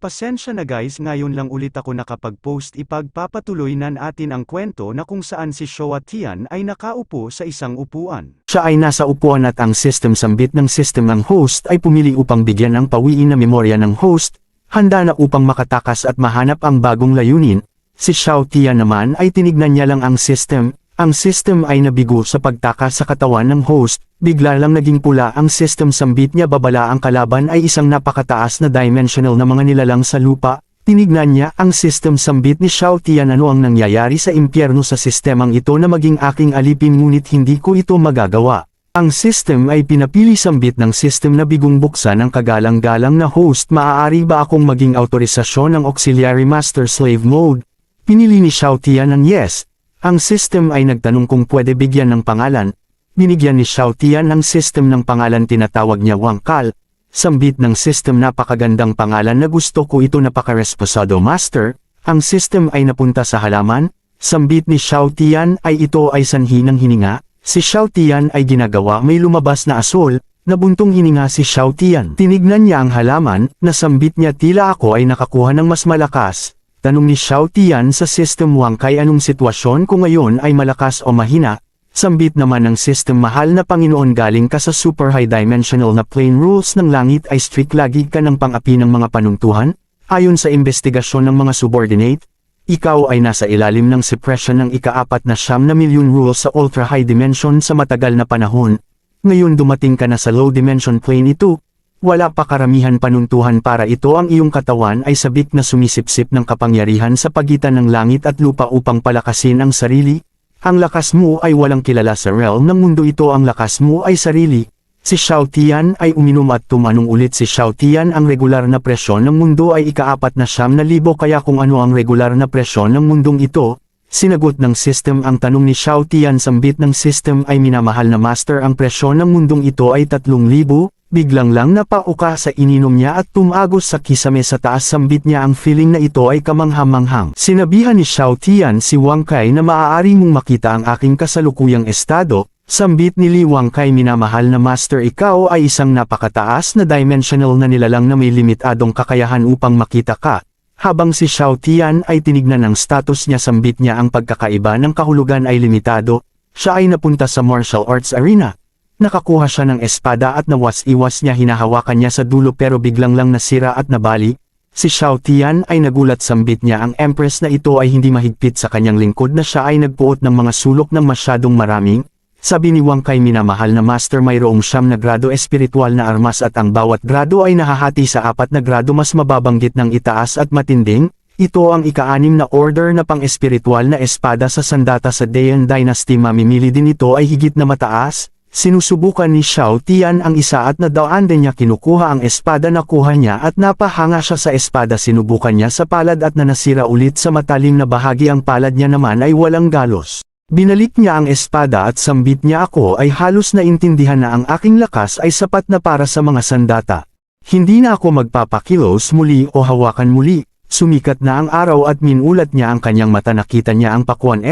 Pasensya na guys, ngayon lang ulit ako nakapag-post. Ipagpapatuloy na natin ang kwento na kung saan si Showa Tian ay nakaupo sa isang upuan. Siya ay nasa upuan at ang system sambit ng system ng host ay pumili upang bigyan ng pawiin na memorya ng host, handa na upang makatakas at mahanap ang bagong layunin. Si Xiao Tian naman ay tinignan niya lang ang system. Ang system ay nabigo sa pagtakas sa katawan ng host, bigla lang naging pula ang system sambit niya, babala ang kalaban ay isang napakataas na dimensional na mga nilalang sa lupa. Tinignan niya ang system sambit ni Xiao Tian, ano ang nangyayari sa impyerno sa sistemang ito na maging aking alipin, ngunit hindi ko ito magagawa. Ang system ay pinapili sambit ng system na bigong buksan ang kagalang-galang na host. Maaari ba akong maging autorisasyon ng auxiliary master slave mode? Pinili ni Xiao Tian ng yes. Ang system ay nagtanong kung pwede bigyan ng pangalan. Binigyan ni Xiao Tian ang system ng pangalan, tinatawag niya Wang Kal. Sambit ng system, napakagandang pangalan na gusto ko ito, napaka-resposado master. Ang system ay napunta sa halaman. Sambit ni Xiao Tian ay ito ay sanhi ng hininga. Si Xiao Tian ay ginagawa, may lumabas na asol. Nabuntong hininga si Xiao Tian. Tinignan niya ang halaman, nasambit niya, tila ako ay nakakuha ng mas malakas. Tanong ni Xiao Tian sa system Wang Kai, anong sitwasyon ko ngayon, ay malakas o mahina? Sambit naman ng system, mahal na Panginoon, galing ka sa super high dimensional na plane, rules ng langit ay strict, lagi ka ng pang-api ng mga panuntuhan. Ayon sa investigasyon ng mga subordinate, ikaw ay nasa ilalim ng suppression ng ika-4 na milyon rules sa ultra high dimension sa matagal na panahon. Ngayon dumating ka na sa low dimension plane ito. Wala pa karamihan panuntuhan para ito, ang iyong katawan ay sabik na sumisipsip ng kapangyarihan sa pagitan ng langit at lupa upang palakasin ang sarili. Ang lakas mo ay walang kilala sa realm ng mundo ito, ang lakas mo ay sarili. Si Xiao Tian ay uminom at tumanong ulit. Si Xiao Tian, ang regular na presyon ng mundo ay ika-4,000,000, kaya kung ano ang regular na presyon ng mundong ito? Sinagot ng system ang tanong ni Xiao Tian. Sambit ng system ay minamahal na master, ang presyon ng mundong ito ay 3,000. Biglang lang napauka sa ininom niya at tumagos sa kisame sa taas. Sambit niya ang feeling na ito ay kamanghamanghang. Sinabihan ni Xiao Tian si Wang Kai na maaari mong makita ang aking kasalukuyang estado. Sambit ni Li Wang Kai, minamahal na master, ikaw ay isang napakataas na dimensional na nilalang na may limitadong kakayahan upang makita ka. Habang si Xiao Tian ay tinignan ang status niya, sambit niya ang pagkakaiba ng kahulugan ay limitado. Siya ay napunta sa martial arts arena. Nakakuha siya ng espada at nawas-iwas niya, hinahawakan niya sa dulo pero biglang lang nasira at nabali. Si Xiao Tian ay nagulat, sambit niya ang empress na ito ay hindi mahigpit sa kanyang lingkod na siya ay nagpuot ng mga sulok ng masyadong maraming. Sabi ni Wang Kai, minamahal na master, mayroong 9 na grado espiritual na armas at ang bawat grado ay nahahati sa 4 na grado, mas mababanggit ng itaas at matinding. Ito ang ika-6 na order na pang-espiritual na espada sa sandata sa Dayan Dynasty. Mamimili din ito ay higit na mataas. Sinusubukan ni Xiao Tian ang isa at nadaan din niya, kinukuha ang espada, nakuha niya at napahanga siya sa espada. Sinubukan niya sa palad at nanasira ulit sa matalim na bahagi, ang palad niya naman ay walang galos. Binalik niya ang espada at sambit niya, ako ay halos naintindihan na ang aking lakas ay sapat na para sa mga sandata. Hindi na ako magpapakilos muli o hawakan muli. Sumikat na ang araw at minulat niya ang kanyang mata, nakita niya ang pakuan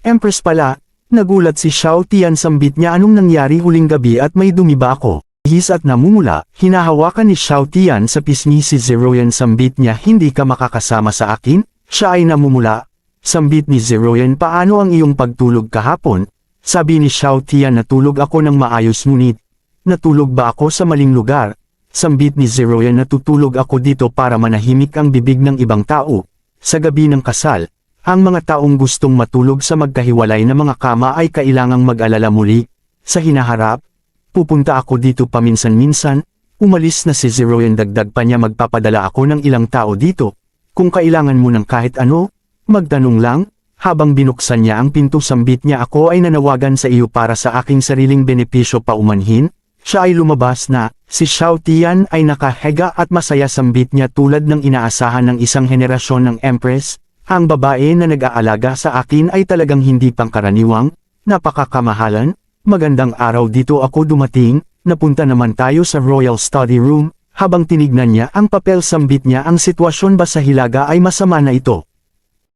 Empress pala. Nagulat si Xiao Tian, sambit niya, anong nangyari huling gabi at may dumi ba ako? His at namumula, hinahawakan ni Xiao Tian sa pisngi si Zeroyan, sambit niya, hindi ka makakasama sa akin? Siya ay namumula. Sambit ni Zeroyan, paano ang iyong pagtulog kahapon? Sabi ni Xiao Tian, natulog ako ng maayos, ngunit natulog ba ako sa maling lugar? Sambit ni Zeroyan, natutulog ako dito para manahimik ang bibig ng ibang tao. Sa gabi ng kasal, ang mga taong gustong matulog sa magkahiwalay na mga kama ay kailangang mag-alala muli. Sa hinaharap, pupunta ako dito paminsan-minsan. Umalis na si Zeroyan, dagdag pa niya, magpapadala ako ng ilang tao dito. Kung kailangan mo ng kahit ano, magtanong lang. Habang binuksan niya ang pinto, sambit niya, ako ay nanawagan sa iyo para sa aking sariling benepisyo, paumanhin. Siya ay lumabas na. Si Xiao Tian ay nakahiga at masaya, sambit niya, tulad ng inaasahan ng isang henerasyon ng empress. Ang babae na nag-aalaga sa akin ay talagang hindi pangkaraniwang, napakakamahalan. Magandang araw, dito ako dumating. Napunta naman tayo sa Royal Study Room. Habang tinignan niya ang papel, sambit niya, ang sitwasyon ba sa Hilaga ay masama na ito?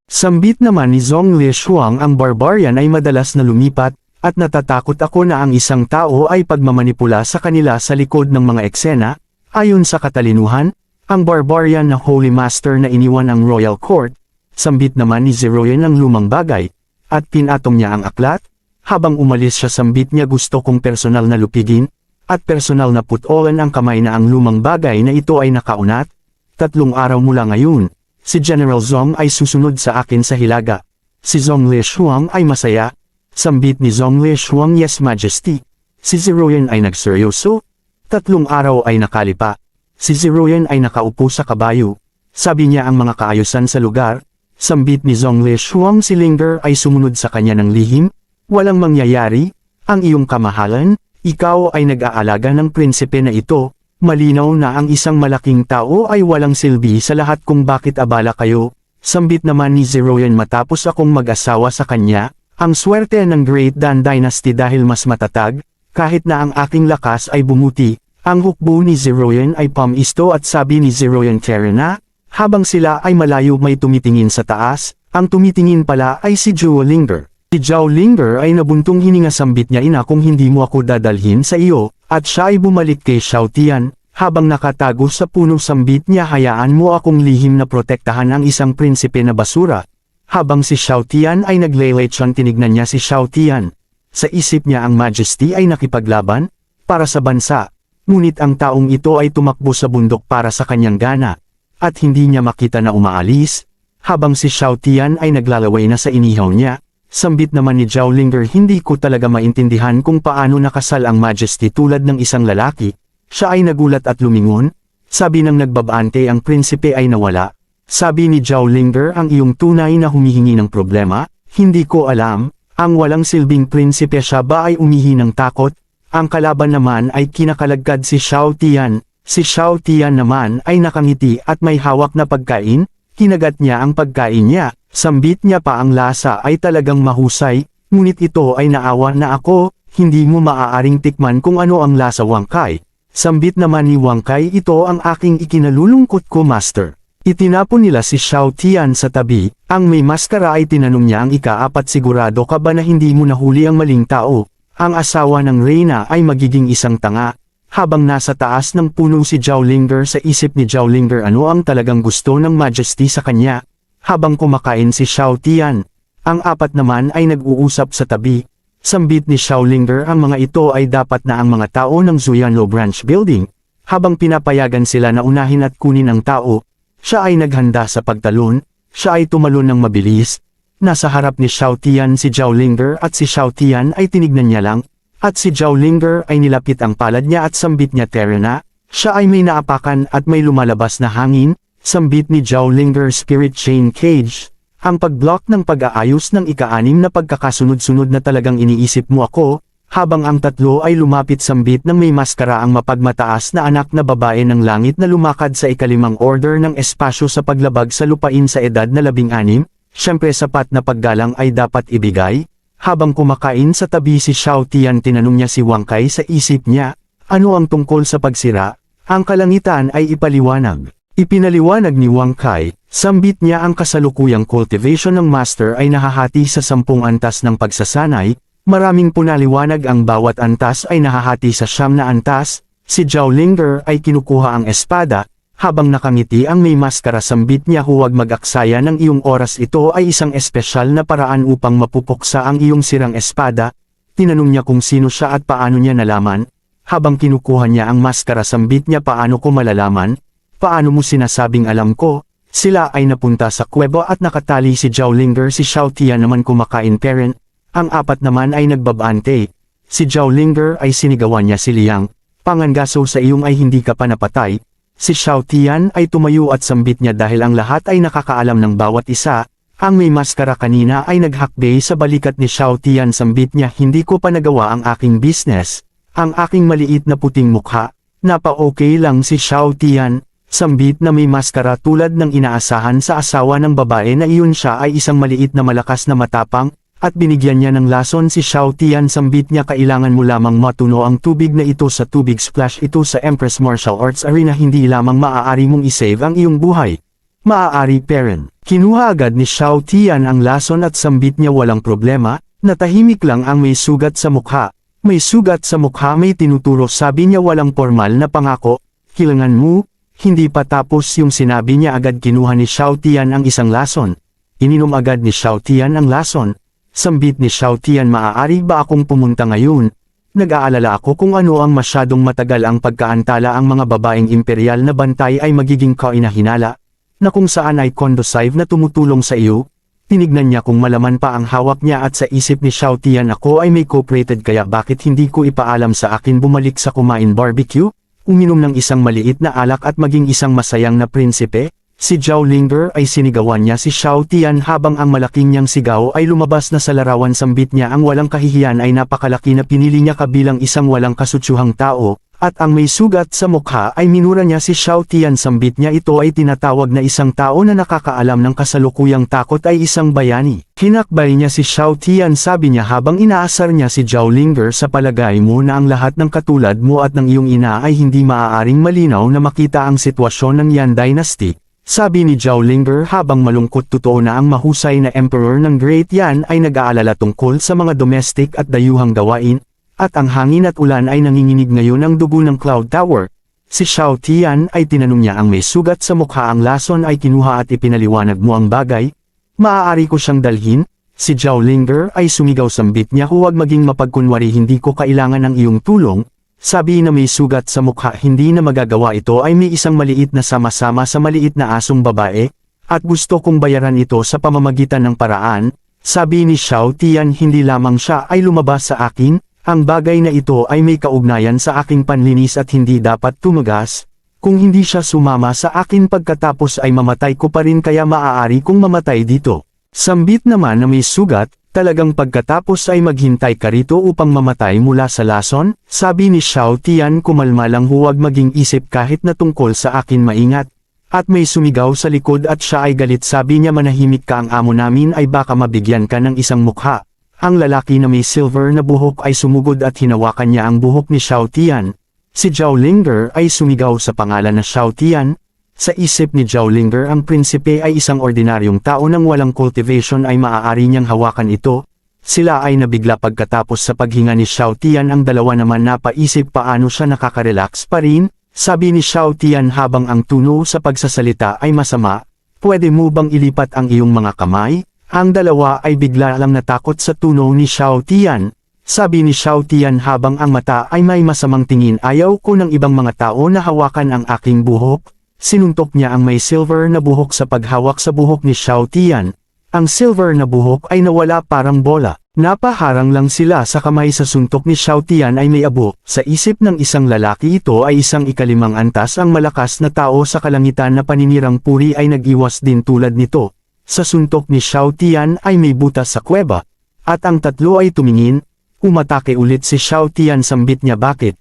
Sambit naman ni Zhongli Shuang, ang barbarian ay madalas na lumipat, at natatakot ako na ang isang tao ay pagmamanipula sa kanila sa likod ng mga eksena. Ayon sa katalinuhan, Ang barbarian na Holy Master na iniwan ang Royal Court, sambit naman ni Zeroyen ang lumang bagay, at pinatong niya ang aklat. Habang umalis siya sambit niya gusto kong personal na lupigin, at personal na putolan ang kamay na ang lumang bagay na ito ay nakaunat. 3 araw mula ngayon, si General Zhong ay susunod sa akin sa Hilaga. Si Zhong Lishuang ay masaya. Sambit ni Zhong Lishuang, Yes Majesty. Si Zeroyen ay nagseryoso. 3 araw ay nakalipa. Si Zeroyen ay nakaupo sa kabayo. Sabi niya ang mga kaayusan sa lugar. Sambit ni Zhong Lishuang, si Linger ay sumunod sa kanya ng lihim. Walang mangyayari. Ang iyong kamahalan, ikaw ay nag-aalaga ng prinsipe na ito. Malinaw na ang isang malaking tao ay walang silbi sa lahat kung bakit abala kayo. Sambit naman ni Zeroyen matapos akong mag-asawa sa kanya, ang swerte ng Great Dan Dynasty dahil mas matatag, kahit na ang aking lakas ay bumuti. Ang hukbo ni Zeroyen ay pamisto at sabi ni Zeroyen Terena, habang sila ay malayo may tumitingin sa taas, ang tumitingin pala ay si Zhao Linger. Si Zhao Linger ay nabuntong hininga sambit niya ina kung hindi mo ako dadalhin sa iyo, at siya ay bumalik kay Xiao Tian, habang nakatago sa puno sambit niya hayaan mo akong lihim na protektahan ang isang prinsipe na basura. Habang si Xiao Tian ay naglelechon tinignan niya si Xiao Tian. Sa isip niya ang Majesty ay nakipaglaban, para sa bansa, ngunit ang taong ito ay tumakbo sa bundok para sa kanyang gana, at hindi niya makita na umaalis, habang si Xiao Tian ay naglalaway na sa inihaw niya. Sambit naman ni Zhao Linger hindi ko talaga maintindihan kung paano nakasal ang Majesty tulad ng isang lalaki. Siya ay nagulat at lumingon. Sabi ng nagbabante ang prinsipe ay nawala. Sabi ni Zhao Linger ang iyong tunay na humihingi ng problema. Hindi ko alam, ang walang silbing prinsipe siya ba ay umihi ng takot? Ang kalaban naman ay kinakalagkad si Xiao Tian. Si Xiao Tian naman ay nakangiti at may hawak na pagkain. Kinagat niya ang pagkain niya. Sambit niya pa ang lasa ay talagang mahusay, ngunit ito ay naawa na ako, hindi mo maaaring tikman kung ano ang lasa Wang Kai. Sambit naman ni Wang Kai, ito ang aking ikinalulungkot ko master. Itinapon nila si Xiao Tian sa tabi, ang may maskara ay tinanong niya ang ika-4 sigurado ka ba na hindi mo nahuli ang maling tao. Ang asawa ng Reyna ay magiging isang tanga. Habang nasa taas ng puno si Zhao Linger sa isip ni Zhao Linger ano ang talagang gusto ng Majesty sa kanya. Habang kumakain si Xiao Tian, ang 4 naman ay nag-uusap sa tabi. Sambit ni Xiao Linger ang mga ito ay dapat na ang mga tao ng Zuyanlo Branch Building. Habang pinapayagan sila na unahin at kunin ang tao, siya ay naghanda sa pagtalon, siya ay tumalon ng mabilis. Nasa harap ni Xiao Tian si Zhao Linger at si Xiao Tian ay tinignan niya lang, at si Zhao Linger ay nilapit ang palad niya at sambit niya Terena, siya ay may naapakan at may lumalabas na hangin. Sambit ni Zhao Linger Spirit Chain Cage, ang pag-block ng pag-aayos ng ika-6 na pagkakasunod-sunod na talagang iniisip mo ako, habang ang 3 ay lumapit sambit ng may maskara ang mapagmataas na anak na babae ng langit na lumakad sa ika-5 order ng espasyo sa paglabag sa lupain sa edad na 16, syempre sapat na paggalang ay dapat ibigay. Habang kumakain sa tabi si Xiao Tian tinanong niya si Wang Kai sa isip niya, ano ang tungkol sa pagsira? Ang kalangitan ay ipaliwanag. Ipinaliwanag ni Wang Kai, sambit niya ang kasalukuyang cultivation ng master ay nahahati sa 10 antas ng pagsasanay, maraming punaliwanag ang bawat antas ay nahahati sa 9 na antas, si Zhao Linger ay kinukuha ang espada, habang nakangiti ang may maskara sambit niya huwag mag-aksaya ng iyong oras ito ay isang espesyal na paraan upang mapupuksa ang iyong sirang espada, tinanong niya kung sino siya at paano niya nalaman, habang kinukuha niya ang maskara sambit niya paano ko malalaman. Paano mo sinasabing alam ko? Sila ay napunta sa kuweba at nakatali si Zhao Linger si Xiao Tian naman kumakain parent. Ang 4 naman ay nagbabante. Si Zhao Linger ay sinigawan niya si Liang. Pangangaso sa iyong ay hindi ka pa napatay. Si Xiao Tian ay tumayo at sambit niya dahil ang lahat ay nakakaalam ng bawat isa. Ang may maskara kanina ay naghakbay sa balikat ni Xiao Tian sambit niya hindi ko pa nagawa ang aking business. Ang aking maliit na puting mukha. Napa-okay lang si Xiao Tian. Sambit na may maskara tulad ng inaasahan sa asawa ng babae na iyon siya ay isang maliit na malakas na matapang, at binigyan niya ng lason si Xiao Tian sambit niya kailangan mo lamang matuno ang tubig na ito sa tubig splash ito sa Empress Martial Arts Arena hindi lamang maaari mong isave ang iyong buhay. Maaari parent. Kinuha agad ni Xiao Tian ang lason at sambit niya walang problema, natahimik lang ang may sugat sa mukha. May sugat sa mukha may tinuturo sabi niya walang formal na pangako, kailangan mo. Hindi pa tapos yung sinabi niya agad kinuha ni Xiao Tian ang isang lason. Ininom agad ni Xiao Tian ang lason. Sambit ni Xiao Tian, maaari ba akong pumunta ngayon? Nag-aalala ako kung ano ang masyadong matagal ang pagkaantala, ang mga babaeng imperial na bantay ay magiging kainahinala, na kung saan ay conducive na tumutulong sa iyo. Tinignan niya kung malaman pa ang hawak niya at sa isip ni Xiao Tian, ako ay may cooperated kaya bakit hindi ko ipaalam sa akin bumalik sa kumain barbecue, uminom ng isang maliit na alak at maging isang masayang na prinsipe. Si Zhao Linger ay sinigawan niya si Xiao Tian habang ang malaking niyang sigaw ay lumabas na sa larawan. Sambit niya ang walang kahihiyan ay napakalaki na pinili niya kabilang isang walang kasutsuhang tao. At ang may sugat sa mukha ay minura niya si Xiao Tian. Sambit niya ito ay tinatawag na isang tao na nakakaalam ng kasalukuyang takot ay isang bayani. Hinakbay niya si Xiao Tian, sabi niya habang inaasar niya si Zhao Linger, sa palagay mo na ang lahat ng katulad mo at ng iyong ina ay hindi maaaring malinaw na makita ang sitwasyon ng Yan Dynasty? Sabi ni Zhao Linger habang malungkot. Totoo na ang mahusay na emperor ng Great Yan ay nag-aalala tungkol sa mga domestic at dayuhang gawain. At ang hangin at ulan ay nanginginig ngayon ang dugo ng Cloud Tower. Si Xiao Tian ay tinanong niya ang may sugat sa mukha. Ang lason ay kinuha at ipinaliwanag mo ang bagay. Maaari ko siyang dalhin? Si Zhao Linger ay sumigaw. Sambit niya, huwag maging mapagkunwari, hindi ko kailangan ng iyong tulong. Sabi na may sugat sa mukha, hindi na magagawa ito, ay may isang maliit na sama-sama sa maliit na asong babae. At gusto kong bayaran ito sa pamamagitan ng paraan. Sabi ni Xiao Tian, hindi lamang siya ay lumabas sa akin. Ang bagay na ito ay may kaugnayan sa aking panlinis at hindi dapat tumagas. Kung hindi siya sumama sa akin pagkatapos ay mamatay ko pa rin, kaya maaari kong mamatay dito. Sambit naman na may sugat, talagang pagkatapos ay maghintay ka rito upang mamatay mula sa lason? Sabi ni Xiao Tian, kumalma lang, huwag maging isip kahit na tungkol sa akin, maingat. At may sumigaw sa likod at siya ay galit. Sabi niya, manahimik ka, ang amo namin ay baka mabigyan ka ng isang mukha. Ang lalaki na may silver na buhok ay sumugod at hinawakan niya ang buhok ni Xiao Tian. Si Zhao Linger ay sumigaw sa pangalan na Xiao Tian. Sa isip ni Zhao Linger, ang prinsipe ay isang ordinaryong tao nang walang cultivation ay maaari niyang hawakan ito. Sila ay nabigla pagkatapos sa paghinga ni Xiao Tian. Ang dalawa naman napaisip paano siya nakaka-relax pa rin. Sabi ni Xiao Tian habang ang tuno sa pagsasalita ay masama, pwede mo bang ilipat ang iyong mga kamay? Ang dalawa ay bigla lang natakot sa tunog ni Xiao Tian. Sabi ni Xiao Tian habang ang mata ay may masamang tingin, ayaw ko ng ibang mga tao na hawakan ang aking buhok. Sinuntok niya ang may silver na buhok. Sa paghawak sa buhok ni Xiao Tian, ang silver na buhok ay nawala parang bola. Napaharang lang sila sa kamay. Sa suntok ni Xiao Tian ay may abo. Sa isip ng isang lalaki, ito ay isang ikalimang antas. Ang malakas na tao sa kalangitan na paninirang puri ay nag-iwas din tulad nito. Sa suntok ni Xiao Tian ay may butas sa kuweba, at ang tatlo ay tumingin. Umatake ulit si Xiao Tian. Sambit niya, bakit?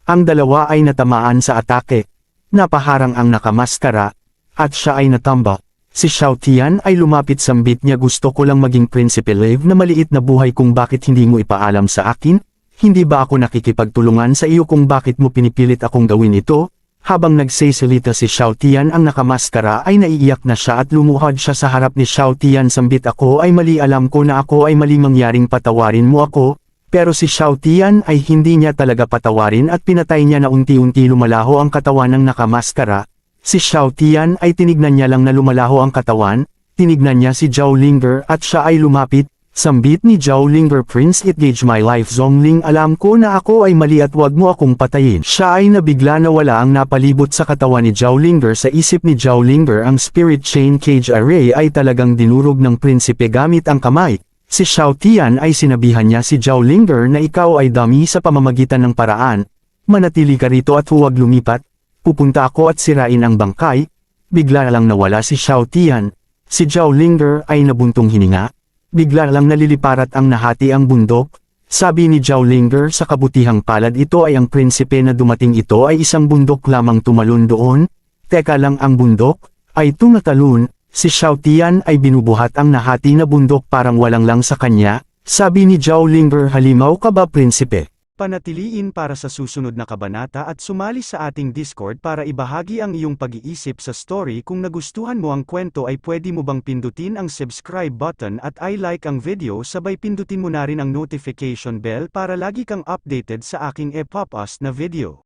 Ang dalawa ay natamaan sa atake. Napaharang ang nakamaskara, at siya ay natamba. Si Xiao Tian ay lumapit. Sambit niya, gusto ko lang maging prinsipe, live na maliit na buhay, kung bakit hindi mo ipaalam sa akin? Hindi ba ako nakikipagtulungan sa iyo kung bakit mo pinipilit akong gawin ito? Habang nagsasalita si Xiao Tian, ang nakamaskara ay naiiyak na siya at lumuhod siya sa harap ni Xiao Tian. Sambit, ako ay mali, alam ko na ako ay mali, mangyaring patawarin mo ako. Pero si Xiao Tian ay hindi niya talaga patawarin at pinatay niya na unti-unti lumalaho ang katawan ng nakamaskara. Si Xiao Tian ay tinignan niya lang na lumalaho ang katawan. Tinignan niya si Zhao Linger at siya ay lumapit. Sambit ni Zhao Linger, Prince, it gauge my life. Zhongling, alam ko na ako ay mali at wag mo akong patayin. Siya ay nabigla na wala ang napalibot sa katawan ni Zhao Linger. Sa isip ni Zhao Linger, ang Spirit Chain Cage Array ay talagang dinurog ng prinsipe gamit ang kamay. Si Xiao Tian ay sinabihan niya si Zhao Linger na ikaw ay dummy sa pamamagitan ng paraan. Manatili ka rito at huwag lumipat. Pupunta ako at sirain ang bangkay. Bigla lang nawala si Xiao Tian. Si Zhao Linger ay nabuntong hininga. Bigla lang naliliparat ang nahati ang bundok. Sabi ni Zhao Linger, sa kabutihang palad ito ay ang prinsipe na dumating, ito ay isang bundok lamang tumalon doon. Teka lang, ang bundok ay tumatalon. Si Xiao Tian ay binubuhat ang nahati na bundok parang walang lang sa kanya. Sabi ni Zhao Linger, halimaw ka ba, prinsipe? Panatiliin para sa susunod na kabanata at sumali sa ating Discord para ibahagi ang iyong pag-iisip sa story. Kung nagustuhan mo ang kwento ay pwede mo bang pindutin ang subscribe button at i-like ang video, sabay pindutin mo na rin ang notification bell para lagi kang updated sa aking e-pop-us na video.